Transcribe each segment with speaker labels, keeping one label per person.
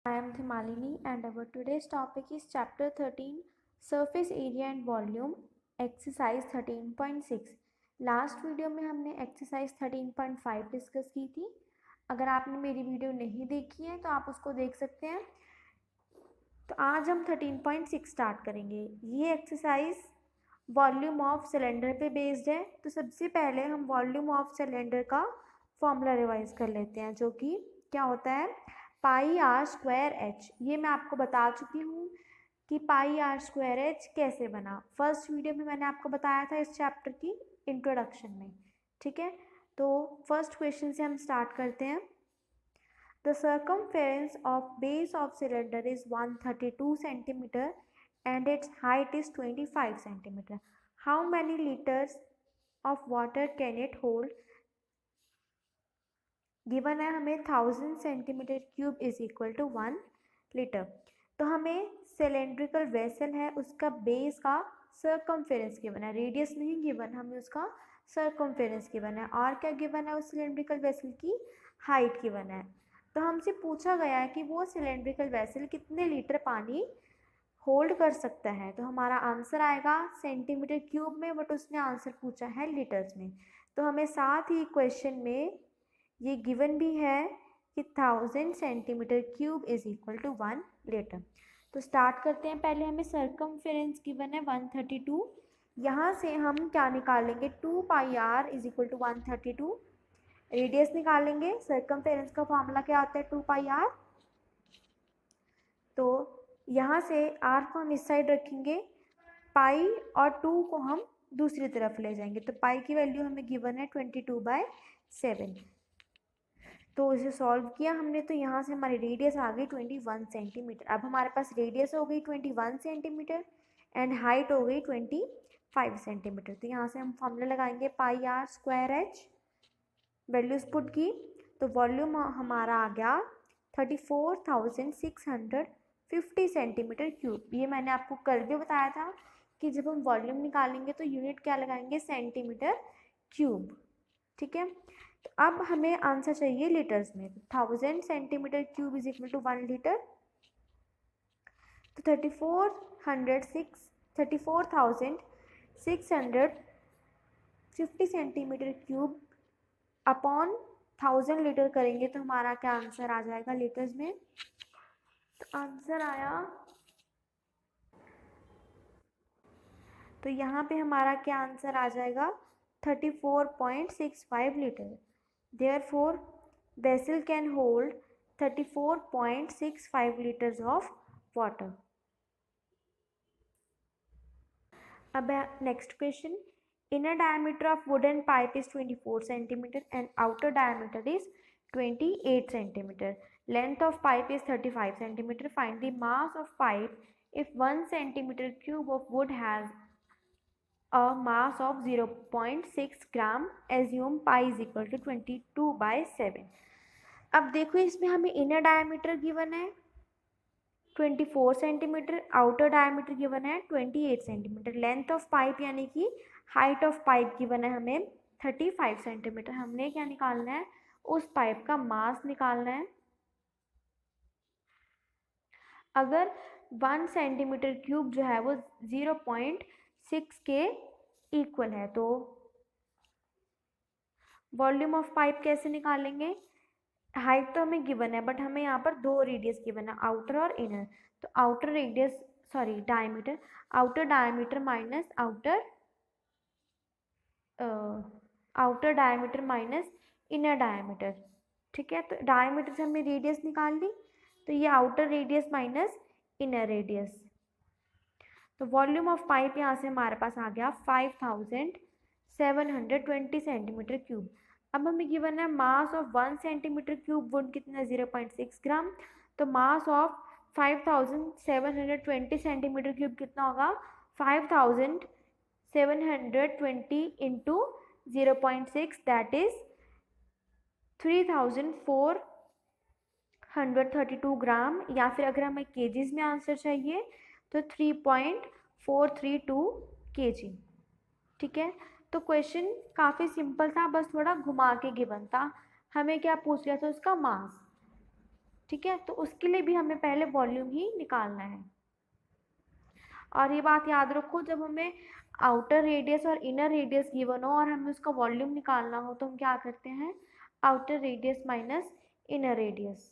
Speaker 1: I am Thimalini and our today's topic is chapter 13 surface area and volume exercise 13.6। Last video में हमने exercise 13.5 discuss की थी। अगर आपने मेरी वीडियो नहीं देखी है तो आप उसको देख सकते हैं। तो आज हम 13.6 स्टार्ट करेंगे। ये एक्सरसाइज वॉल्यूम ऑफ सिलेंडर पे बेस्ड है। तो सबसे पहले हम वॉल्यूम ऑफ सिलेंडर का फॉर्मूला रिवाइज कर लेते हैं, जो कि क्या होता है पाई आर स्क्वायर एच। ये मैं आपको बता चुकी हूँ कि पाई आर स्क्वायर एच कैसे बना। फर्स्ट वीडियो में मैंने आपको बताया था इस चैप्टर की इंट्रोडक्शन में। ठीक है, तो फर्स्ट क्वेश्चन से हम स्टार्ट करते हैं। The circumference of base of cylinder is 132 centimeter and its height is 25 centimeter. How many liters of water can it hold? Given है हमें 1000 centimetre cube is equal to 1 litre. तो हमें cylindrical vessel है, उसका base का circumference given है, radius नहीं given, हमें उसका सर्कमफेरेंस गिवन है। और क्या गिवन है उस सिलेंड्रिकल वेसल की हाइट गिवन है। तो हमसे पूछा गया है कि वो सिलेंड्रिकल वेसल कितने लीटर पानी होल्ड कर सकता है। तो हमारा आंसर आएगा सेंटीमीटर क्यूब में, बट उसने आंसर पूछा है लीटर्स में। तो हमें साथ ही क्वेश्चन में ये गिवन भी है कि 1000 centimetre cube is equal to 1 litre. तो स्टार्ट करते हैं। पहले हमें सर्कमफेरेंस गिवन है 132। यहाँ से हम क्या निकालेंगे, 2 pi r is equal to 132। Radius निकालेंगे। सर्कमफेरेंस का फॉर्मूला क्या होता है 2 पाई आर। तो यहाँ से आर को हम इस साइड रखेंगे, पाई और 2 को हम दूसरी तरफ ले जाएंगे। तो पाई की वैल्यू हमें गिवन है 22/7। तो इसे सॉल्व किया हमने, तो यहाँ से हमारी रेडियस आ गई 21 सेंटीमीटर। अब हमारे पास रेडियस हो गई 21 सेंटीमीटर एंड हाइट हो गई 25 सेंटीमीटर। तो यहाँ से हम फॉर्मूला लगाएंगे pi r square h, values put की, तो वॉल्यूम हमारा आ गया 34,650 सेंटीमीटर क्यूब। ये मैंने आपको कल भी बताया था कि जब हम वॉल्यूम निकालेंगे तो यूनिट क्या लगाएंगे, सेंटीमीटर क्यूब। ठीक है, तो अब हमें आंसर चाहिए लीटर्स में। 1000 centimetre cube is equal to 1 litre. तो 34,650 सेंटीमीटर क्यूब अपॉन 1000 लीटर करेंगे तो हमारा क्या आंसर आ जाएगा लीटर्स में। तो आंसर आया, तो यहाँ पे हमारा क्या आंसर आ जाएगा 34.65 litre. Therefore, vessel can hold 34.65 liters of water. अब next question. Inner diameter of wooden pipe is 24 centimeter and outer diameter is 28 centimeter. Length of pipe is 35 centimeter. Find the mass of pipe if 1 centimeter cube of wood has a mass of 0.6 gram. Assume pi is equal to 22/7. अब देखो इसमें हमें inner diameter given है 24 centimetre, outer diameter given है 28 centimetre, length of pipe यानी कि height of pipe given है हमें 35 सेंटीमीटर। हमने क्या निकालना है, उस पाइप का मास निकालना है। अगर 1 सेंटीमीटर क्यूब जो है वो 0.6 के इक्वल है तो वॉल्यूम ऑफ पाइप कैसे निकालेंगे। हाइट तो हमें गिवन है बट हमें यहाँ पर 2 रेडियस गिवन है, आउटर और इनर। तो outer radius diameter, outer diameter minus outer diameter minus inner diameter. ठीक है, तो डायमीटर से हमने रेडियस निकाल ली, तो ये outer radius minus inner radius. तो वॉल्यूम ऑफ पाइप यहाँ से हमारे पास आ गया 5720 सेंटीमीटर क्यूब। अब हमें गिवन है mass of 1 centimetre cube would कितना 0.6 ग्राम। तो मास ऑफ 5720 सेंटीमीटर क्यूब कितना होगा, 5720 इंटू 0.6 दैट इज 3432 ग्राम, या फिर अगर हमें केजीज में आंसर चाहिए तो 3.432 केजी। ठीक है, तो क्वेश्चन काफ़ी सिंपल था, बस थोड़ा घुमा के गिवन था। हमें क्या पूछ लिया था, उसका मास। ठीक है, तो उसके लिए भी हमें पहले वॉल्यूम ही निकालना है। और ये बात याद रखो, जब हमें आउटर रेडियस और इनर रेडियस गिवन हो और हमें उसका वॉल्यूम निकालना हो तो हम क्या करते हैं, outer radius minus inner radius.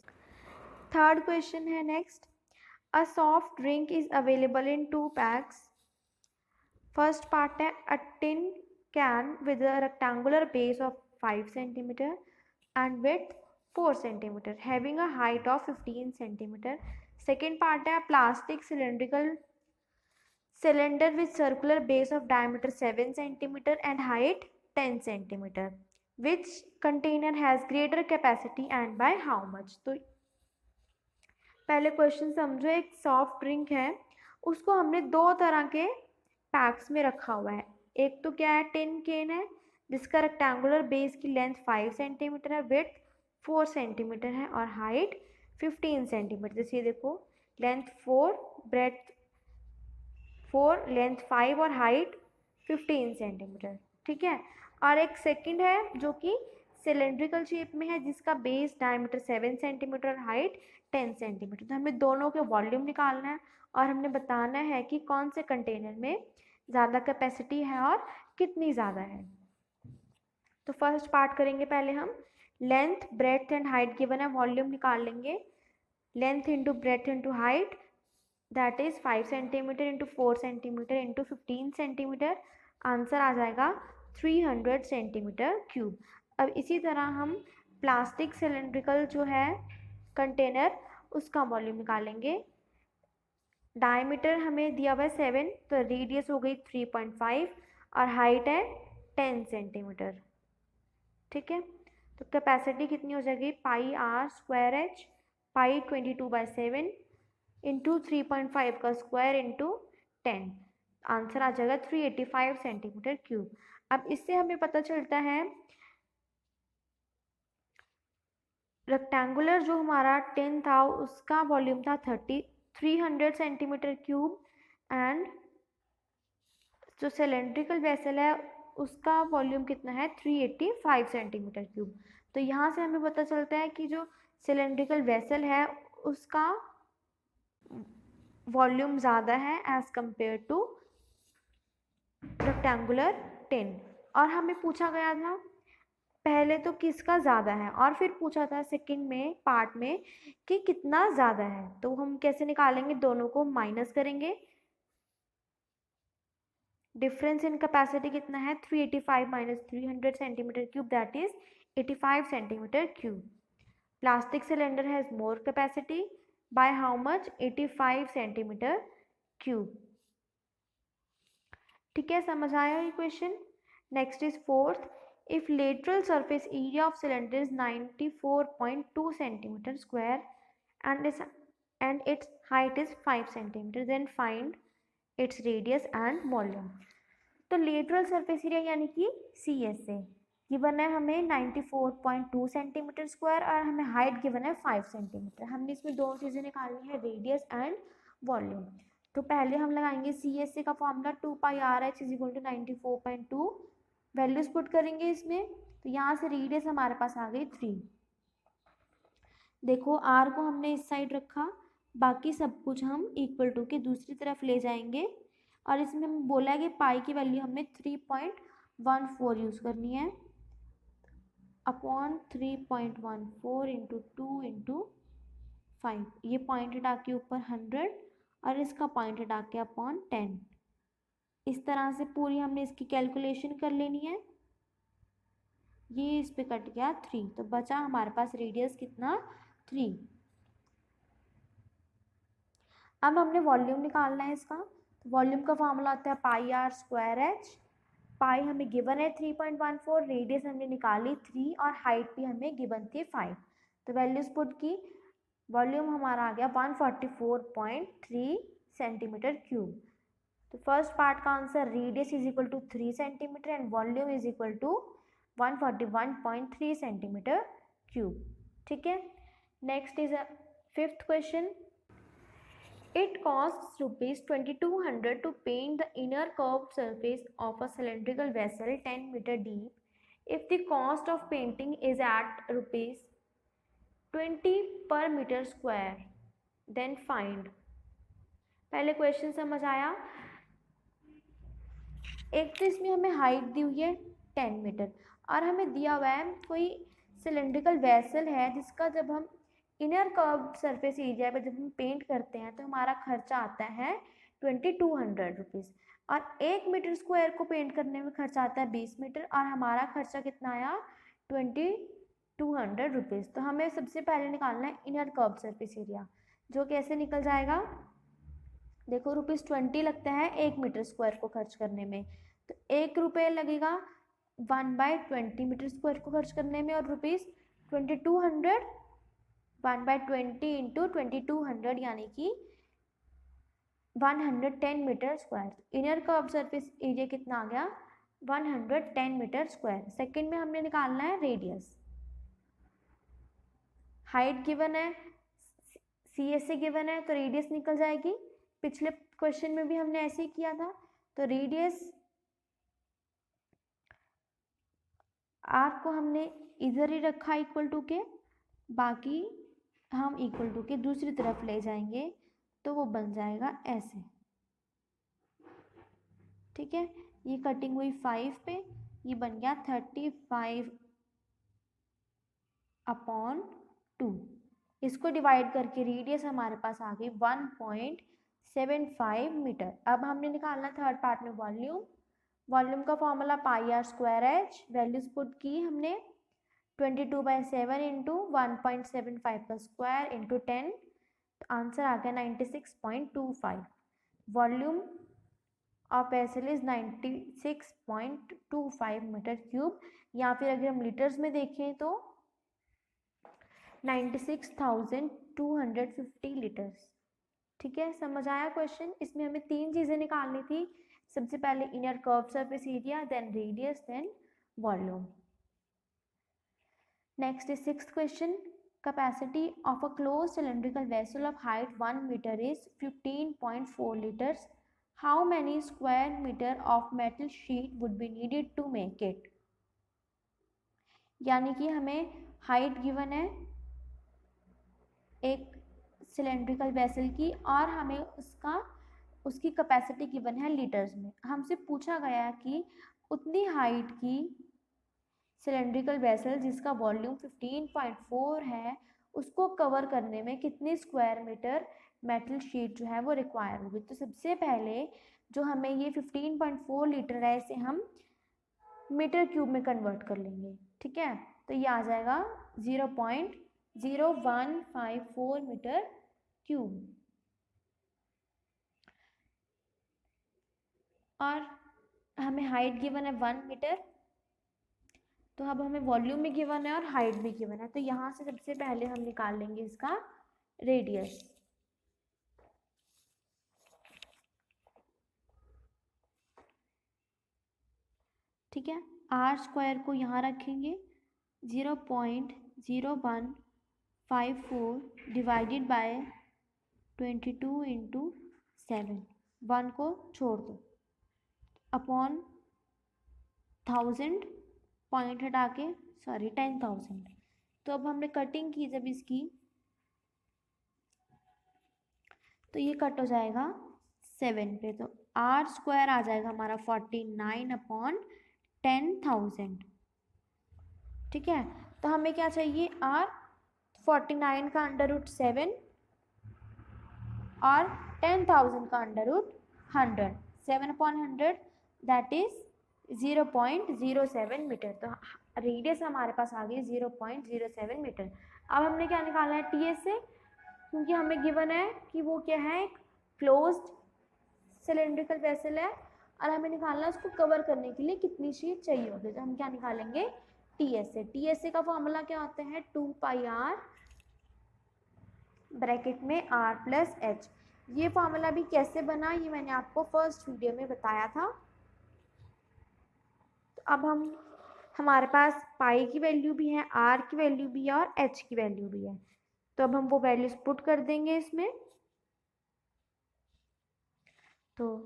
Speaker 1: Third question है next, a soft drink is available in 2 packs. First part है, a tin can with a rectangular base of 5 cm and width 4 cm having a height of 15 cm. Second part है, plastic cylindrical cylinder with circular base of diameter 7 cm and height 10 cm. Which container has greater capacity and by how much? तो पहले question समझो, एक soft drink है, उसको हमने दो तरह के पैक्स में रखा हुआ है। एक तो क्या है, टिन कैन है जिसका रेक्टेंगुलर बेस की लेंथ 5 cm है, विड्थ 4 cm है और हाइट 15 cm। जैसे देखो, लेंथ 4, ब्रेथ 4, लेंथ 5 और हाइट 15 cm। ठीक है, और एक सेकंड है जो कि सिलेंड्रिकल शेप में है जिसका बेस डायमीटर 7 cm और हाइट 10 cm। तो हमें दोनों के वॉल्यूम निकालना है और हमने बताना है कि कौन से कंटेनर में ज़्यादा कैपेसिटी है और कितनी ज़्यादा है। तो फर्स्ट पार्ट करेंगे पहले हम, length breadth and height given है, वॉल्यूम निकाल लेंगे। Length into breadth into height, that is 5 cm into 4 cm into 15 cm, answer आ जाएगा 300 cm3। अब इसी तरह हम प्लास्टिक सिलेंड्रिकल जो है कंटेनर, उसका वॉल्यूम निकालेंगे। डायमीटर हमें दिया हुआ है 7, तो रेडियस हो गई 3.5 और हाइट है 10 cm। ठीक है, तो कैपेसिटी कितनी हो जाएगी, pi r square h, pi 22/7 into 3.5 का स्क्वायर इंटू 10, आंसर आ जाएगा 385 cm3। अब इससे हमें पता चलता है रेक्टेंगुलर जो हमारा 10 था उसका वॉल्यूम था 300 cm3 एंड जो सिलेंड्रिकल वेसल है उसका वॉल्यूम कितना है 385 cm3। तो यहाँ से हमें पता चलता है कि जो सिलेंड्रिकल वेसल है उसका वॉल्यूम ज़्यादा है एज कंपेयर टू रेक्टेंगुलर 10। और हमें पूछा गया था पहले तो किसका ज़्यादा है और फिर पूछा था सेकंड में पार्ट में कि कितना ज़्यादा है। तो हम कैसे निकालेंगे, दोनों को माइनस करेंगे। डिफरेंस इन कैपेसिटी कितना है, 385 minus 300 cm3, that is 85 cm3। Plastic cylinder has more capacity by how much, 85 cm3। ठीक है, समझ आया ये question. Next is fourth, if lateral surface area of cylinder is 94.2 cm² and its height is 5 cm, then find its radius and volume। तो lateral surface area यानी कि CS है, given है हमें 94.2 cm² और हमें हाइट गिवन है 5 cm। हमने इसमें दो चीज़ें निकालनी है, रेडियस एंड वॉल्यूम। तो पहले हम लगाएंगे CSA का फॉर्मूला 2πRh = 94.2, वैल्यूज पुट करेंगे इसमें। तो यहाँ से रेडियस हमारे पास आ गई 3। देखो R को हमने इस साइड रखा, बाकी सब कुछ हम इक्वल टू के दूसरी तरफ ले जाएंगे और इसमें हम बोला है कि पाई की वैल्यू हमें 3.14 यूज़ करनी है अपॉन 3.14 इंटू 2 इंटू 5। ये पॉइंट हटा के ऊपर 100 और इसका पॉइंट हटा के अपॉन 10। इस तरह से पूरी हमने इसकी कैलकुलेशन कर लेनी है। ये इस पे कट गया 3, तो बचा हमारे पास रेडियस कितना, 3। अब हमने वॉल्यूम निकालना है इसका। तो वॉल्यूम का फॉर्मूला होता है पाई आर स्क्वायर एच। पाई हमें गिवन है 3.14, रेडियस हमने निकाली 3 और हाइट भी हमें गिवन थी 5। तो वैल्यूज पुट की, वॉल्यूम हमारा आ गया 144.3 cm3। तो फर्स्ट पार्ट का answer, radius is equal to 3 cm and volume is equal to 141.3 cm3। ठीक है, next is fifth question, it costs rupees 2200 to paint the inner curved surface of a cylindrical vessel 10 meter deep. If the cost of painting is at rupees 20 पर metre square, then find. पहले question समझ आया। एक तो इसमें हमें height दी हुई है 10 मीटर और हमें दिया हुआ है कोई सिलेंड्रिकल वेसल है जिसका जब हम इनर कर्व सरफेस एरिया पे जब हम पेंट करते हैं तो हमारा खर्चा आता है 2200 रुपीज़, और 1 मीटर स्क्वायर को पेंट करने में खर्चा आता है 20 मीटर, और हमारा खर्चा कितना आया 2200 रुपीज़। तो हमें सबसे पहले निकालना है इनर कर्व सरफेस एरिया, जो कैसे निकल जाएगा, देखो ₹20 लगता है 1 मीटर स्क्वायर को खर्च करने में, तो 1 रुपये लगेगा 1/20 मीटर स्क्वायर को खर्च करने में, और ₹2200 1/20 इंटू 2200 यानी कि 110 metre square. Inner curve surface area कितना आ गया 110 मीटर स्क्वायर। सेकंड में हमने निकालना है रेडियस। हाइट गिवन है, CSA गिवन है, तो रेडियस निकल जाएगी। पिछले क्वेश्चन में भी हमने ऐसे ही किया था। तो रेडियस आर को हमने इधर ही रखा इक्वल टू के, बाकी हम इक्वल टू के दूसरी तरफ ले जाएंगे तो वो बन जाएगा ऐसे, ठीक है। ये कटिंग हुई 5 पे, ये बन गया 35/2। इसको डिवाइड करके रेडियस हमारे पास आ गई 1.75 मीटर। अब हमने निकालना थर्ड पार्ट में वॉल्यूम। वॉल्यूम का फॉर्मूला πr²h, वैल्यूज पुट की हमने 22/7 इंटू 1.75 का स्क्वायर इंटू 10, तो आंसर आ गया 96.25। Volume of vessel is 96.25 metre cube, या फिर अगर हम लीटर्स में देखें तो 96,250 लीटर्स। ठीक है, समझ आया क्वेश्चन। इसमें हमें 3 चीज़ें निकालनी थी। सबसे पहले inner curve surface area, then radius, then volume. Next is 6th question. Capacity of a closed cylindrical vessel of height 1 meter is 15.4 liters. How many square meter of metal sheet would be needed to make it? यानी कि हमें height given है एक cylindrical vessel की और हमें उसकी capacity given है लीटर्स में। हमसे पूछा गया कि उतनी हाइट की सिलेंड्रिकल वेसल जिसका वॉल्यूम 15.4 है उसको कवर करने में कितनी स्क्वायर मीटर मेटल शीट जो है वो रिक्वायर होगी। तो सबसे पहले जो हमें ये 15.4 लीटर है इसे हम मीटर क्यूब में कन्वर्ट कर लेंगे, ठीक है। तो ये आ जाएगा 0.0154 मीटर क्यूब, और हमें हाइट गिवन है 1 मीटर। तो अब हमें वॉल्यूम भी गिवन है और हाइट भी गिवन है, तो यहाँ से सबसे पहले हम निकाल लेंगे इसका रेडियस। ठीक है, r² को यहाँ रखेंगे 0.0154 डिवाइडेड बाय 22 इंटू 7, 1 को छोड़ दो, अपॉन 1000 पॉइंट हटा के 10,000। तो अब हमने कटिंग की जब इसकी, तो ये कट हो जाएगा 7 पे, तो r² आ जाएगा हमारा 49/10,000। ठीक है, तो हमें क्या चाहिए r 49 का √7 और 10,000 का √100, 7/100 दैट इज 0.07 मीटर। तो रेडियस हमारे पास आ गई 0.07 मीटर। अब हमने क्या निकालना है TSA, क्योंकि हमें गिवन है कि वो क्या है एक क्लोज्ड सिलेंड्रिकल वेसल है और हमें निकालना है उसको कवर करने के लिए कितनी शीट चाहिए होगी। तो हम क्या निकालेंगे TSA का फॉर्मूला क्या होता है 2πr ब्रैकेट में r + h। ये फॉर्मूला भी कैसे बना ये मैंने आपको फर्स्ट वीडियो में बताया था। तो अब हमारे पास पाई की वैल्यू भी है, r की वैल्यू भी है और h की वैल्यू भी है, तो अब हम वो वैल्यूज पुट कर देंगे इसमें। तो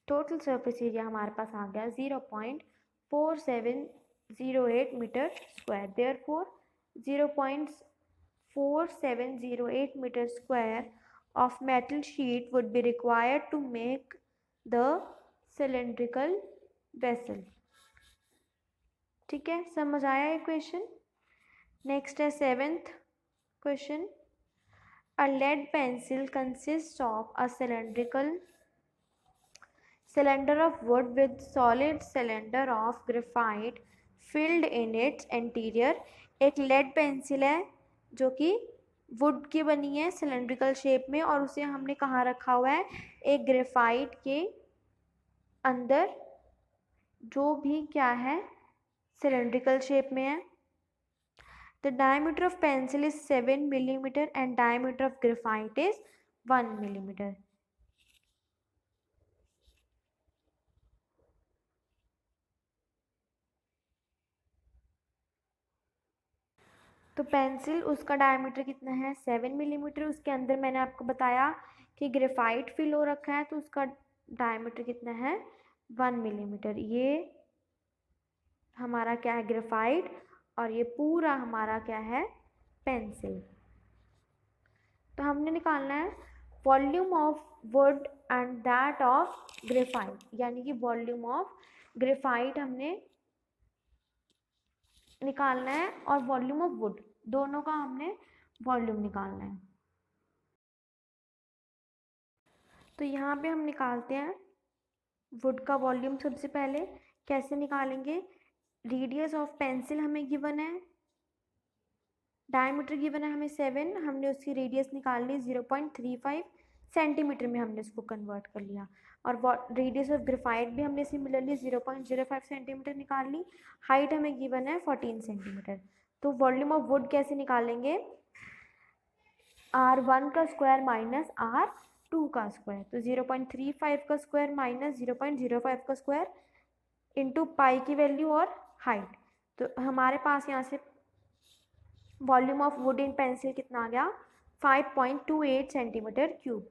Speaker 1: टोटल सरफेस एरिया हमारे पास आ गया 0.4708 metre square. Therefore 0.4708 4708 meter square of metal sheet would be required to make the cylindrical vessel. ठीक है, समझ आया ये क्वेश्चन। नेक्स्ट है 7th question. A lead pencil consists of a cylindrical cylinder of wood with solid cylinder of graphite filled in its interior। एक lead pencil है जो कि वुड की बनी है सिलेंड्रिकल शेप में, और उसे हमने कहाँ रखा हुआ है, एक ग्रेफाइट के अंदर, जो भी क्या है, सिलेंड्रिकल शेप में है। The diameter of pencil is 7 millimeter and diameter of graphite is 1 millimeter. तो पेंसिल, उसका डायमीटर कितना है, 7 मिलीमीटर। उसके अंदर मैंने आपको बताया कि ग्रेफाइट फिल हो रखा है, तो उसका डायमीटर कितना है, 1 मिलीमीटर। ये हमारा क्या है, ग्रेफाइट, और ये पूरा हमारा क्या है, पेंसिल। तो हमने निकालना है volume of would and that of graphite, यानी कि वॉल्यूम ऑफ ग्रेफाइट हमने निकालना है और वॉल्यूम ऑफ वुड, दोनों का हमने वॉल्यूम निकालना है। तो यहाँ पे हम निकालते हैं वुड का वॉल्यूम। सबसे पहले कैसे निकालेंगे, रेडियस ऑफ पेंसिल हमें गिवन है, डायमीटर गिवन है हमें 7, हमने उसकी रेडियस निकाल ली 0.35 सेंटीमीटर में हमने उसको कन्वर्ट कर लिया, और रेडियस ऑफ ग्रेफाइट भी हमने सिमिलरली 0.05 सेंटीमीटर निकाल ली। हाइट हमें गिवन है 14 सेंटीमीटर। तो वॉल्यूम ऑफ वुड कैसे निकालेंगे, R1 का स्क्वायर माइनस R2 का स्क्वायर। तो 0.35 का स्क्वायर माइनस 0.05 का स्क्वायर इंटू पाई की वैल्यू और हाइट। तो हमारे पास यहाँ से volume of would in pencil कितना आ गया, 5.28 सेंटीमीटर क्यूब।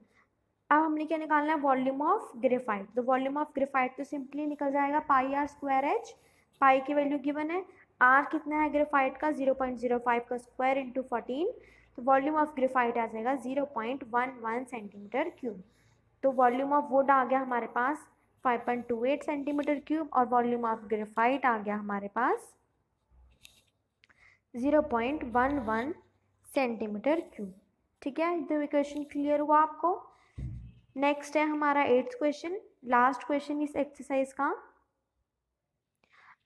Speaker 1: अब हमने क्या निकालना है, वॉल्यूम ऑफ ग्रेफाइट। तो वॉल्यूम ऑफ ग्रेफाइट तो सिंपली निकल जाएगा पाई आर स्क्वायर एच, पाई की वैल्यू गिवन है, आर कितना है ग्रेफाइट का, 0.05 का स्क्वायर इंटू 14। तो वॉल्यूम ऑफ ग्रेफाइट आ जाएगा 0.11 सेंटीमीटर क्यूब। तो वॉल्यूम ऑफ वुड आ गया हमारे पास 5.28 सेंटीमीटर क्यूब, और वॉल्यूम ऑफ ग्रेफाइट आ गया हमारे पास 0.11 सेंटीमीटर क्यूब। ठीक है, तो क्वेश्चन क्लियर हुआ आपको। नेक्स्ट है हमारा 8th क्वेश्चन, लास्ट क्वेश्चन इस एक्सरसाइज का।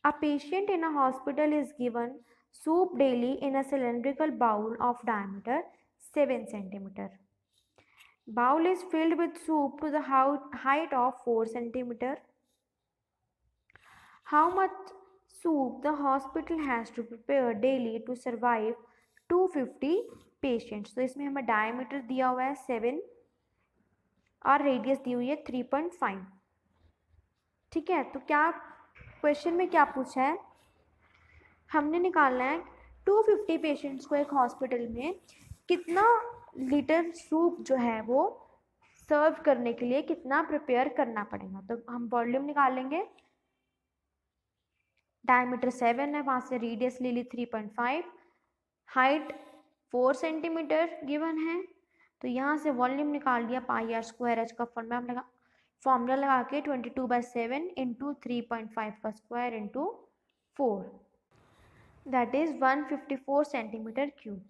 Speaker 1: A patient in a hospital is given soup daily in a cylindrical bowl of diameter 7 centimeter. Bowl is filled with soup to the height of 4 centimeter. How much soup the hospital has to prepare daily to survive 250 patients? तो इसमें हमें diameter दिया हुआ है 7 और radius दी हुई है 3.5। ठीक है, तो क्या क्वेश्चन में क्या पूछा है, हमने निकालना है 250 पेशेंट्स को एक हॉस्पिटल में कितना लीटर सूप जो है वो सर्व करने के लिए कितना प्रिपेयर करना पड़ेगा। तो हम वॉल्यूम निकालेंगे, डायमीटर 7 है, वहाँ से रेडियस ले ली 3.5, हाइट 4 सेंटीमीटर गिवन है। तो यहाँ से वॉल्यूम निकाल दिया, पाई आर स्क्वायर एच का फॉर्मूला लगा के 22/7 इंटू 3.5 का square into 4, that is 154 centimetre cube.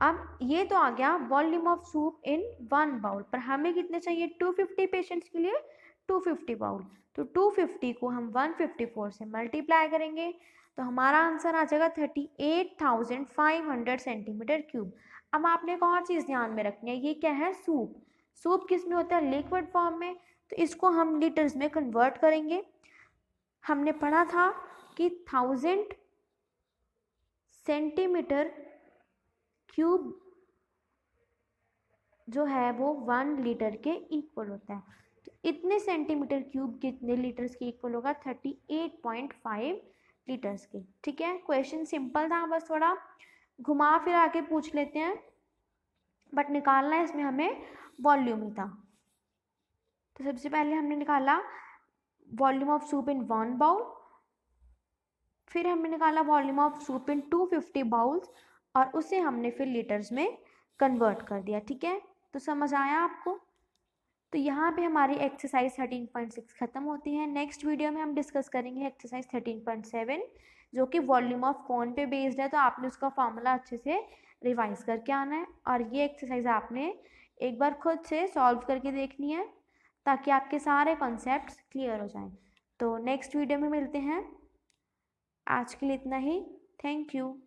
Speaker 1: अब ये तो आ गया volume of soup in 1 bowl, पर हमें कितने चाहिए 250 पेशेंट्स के लिए 250 बाउल। तो 250 को हम 154 से मल्टीप्लाई करेंगे तो हमारा आंसर आ जाएगा 38,500 सेंटीमीटर क्यूब। अब आपने एक और चीज़ ध्यान में रखनी है, ये क्या है, सूप। सूप किस में होता है, लिक्विड फॉर्म में, तो इसको हम लीटर्स में कन्वर्ट करेंगे। हमने पढ़ा था कि 1000 सेंटीमीटर क्यूब जो है वो 1 लीटर के इक्वल होता है। तो इतने सेंटीमीटर क्यूब कितने लीटर्स के इक्वल होगा, 38.5 लीटर्स के। ठीक है, क्वेश्चन सिंपल था, बस थोड़ा घुमा फिरा के पूछ लेते हैं, बट निकालना है इसमें हमें वॉल्यूम ही था। तो सबसे पहले हमने निकाला volume of soup in 1 bowl, फिर हमने निकाला volume of soup in 250 bowls, और उसे हमने फिर लीटर्स में कन्वर्ट कर दिया। ठीक है, तो समझ आया आपको? तो यहाँ पे हमारी एक्सरसाइज 13.6 खत्म होती है। नेक्स्ट वीडियो में हम डिस्कस करेंगे एक्सरसाइज 13.7 जो कि वॉल्यूम ऑफ कॉन पे बेस्ड है। तो आपने उसका फॉर्मूला अच्छे से रिवाइज करके आना है और ये एक्सरसाइज आपने एक बार खुद से सॉल्व करके देखनी है ताकि आपके सारे कॉन्सेप्ट्स क्लियर हो जाएं। तो नेक्स्ट वीडियो में मिलते हैं। आज के लिए इतना ही। Thank you.